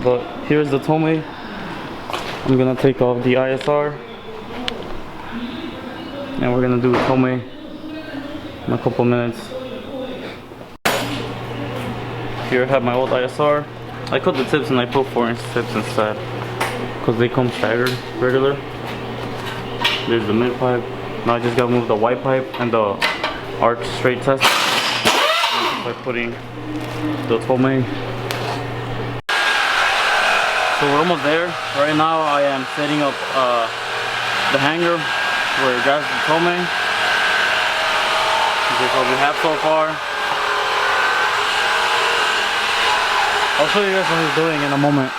But here's the Tomei. I'm gonna take off the ISR and we're gonna do Tomei in a couple minutes. Here I have my old ISR. I cut the tips and I put 4-inch tips instead because they come staggered regular. There's the mid pipe. Now I just gotta move the white pipe and the arch straight test by putting the Tomei. So we're almost there. Right now I am setting up the hanger where it grabs the Tomei. This is what we have so far. I'll show you guys what he's doing in a moment.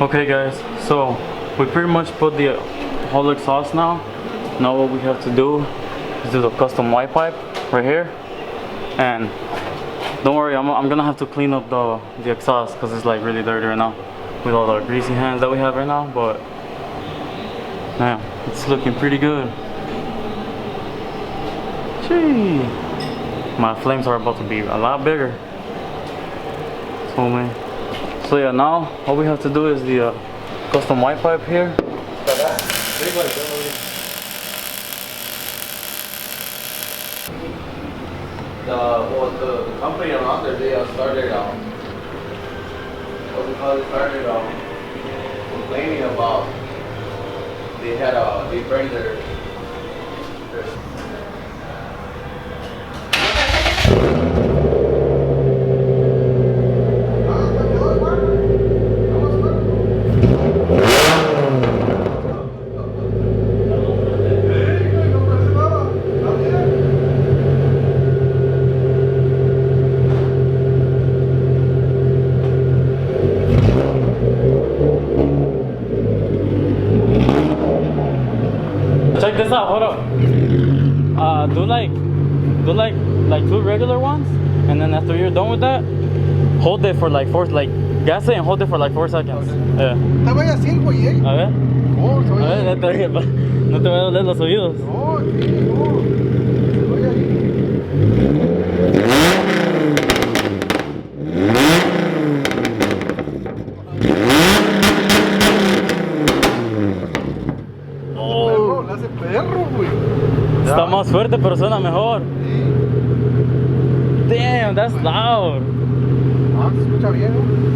Okay guys, so we pretty much put the whole exhaust now. Now what we have to do is do the custom white pipe right here. And don't worry, I'm gonna have to clean up the exhaust because it's like really dirty right now with all the greasy hands that we have right now. But man, it's looking pretty good. Gee, my flames are about to be a lot bigger. So yeah, now all we have to do is the custom white pipe here. The company around there, they started complaining about they burned their Check this out, hold up. Do like 2 regular ones, and then after you're done with that, hold it for like 4, like gas it and hold it for like 4 seconds. Yeah. Te voy a 5, ¿eh? A ver. Oh, te voy A ver, no te voy a doler los oídos. No, sí, no. Te voy a ir. Le hace perro, güey. Está más fuerte, pero suena mejor. Sí. Damn, that's loud. Ah, se escucha bien, ¿no?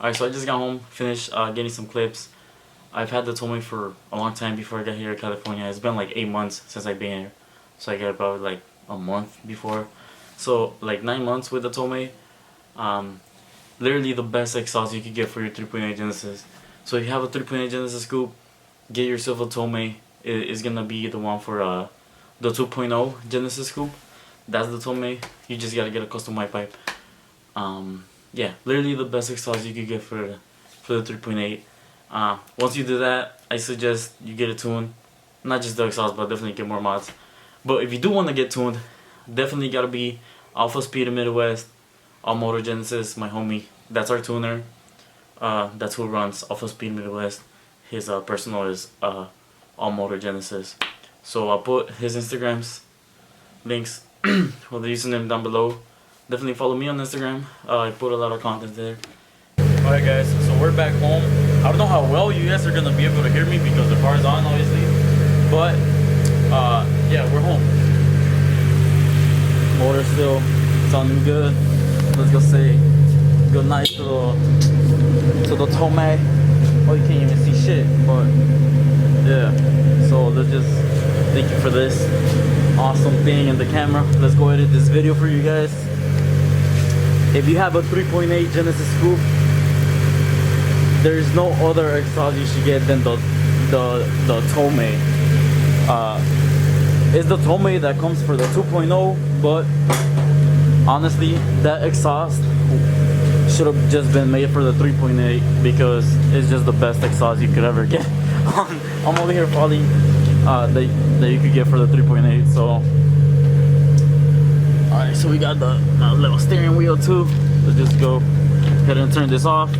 Alright, so I just got home, finished getting some clips. I've had the Tomei for a long time before I got here to California. It's been like 8 months since I've been here. So I got about like a month before. So like 9 months with the Tomei. Literally the best exhaust you could get for your 3.8 Genesis. So if you have a 3.8 Genesis coupe, get yourself a Tomei. It's gonna be the one for the 2.0 Genesis coupe. That's the Tomei. You just gotta get a custom white pipe. Yeah, literally the best exhaust you could get for the 3.8. Once you do that, I suggest you get it tuned. Not just the exhaust, but definitely get more mods. But if you do want to get tuned, definitely gotta be Alpha Speed in Midwest, allmotorgenesis, my homie. That's our tuner. That's who runs Alpha Speed Midwest. His personal is allmotorgenesis. So I'll put his Instagrams links with the username down below. Definitely follow me on Instagram. I put a lot of content there. Alright guys, so we're back home. I don't know how well you guys are gonna be able to hear me because the car's on obviously. But yeah, we're home. Motor still sounding good. Let's go say good night to the Tomei. Oh, you can't even see shit, but yeah. So let's just thank you for this awesome thing in the camera. Let's go edit this video for you guys. If you have a 3.8 Genesis coupe, there's no other exhaust you should get than the Tomei. It's the Tomei that comes for the 2.0, but honestly, that exhaust should have just been made for the 3.8 because it's just the best exhaust you could ever get. I'm over here falling that you could get for the 3.8. So alright, so we got the little steering wheel too. Let's just go ahead and turn this off.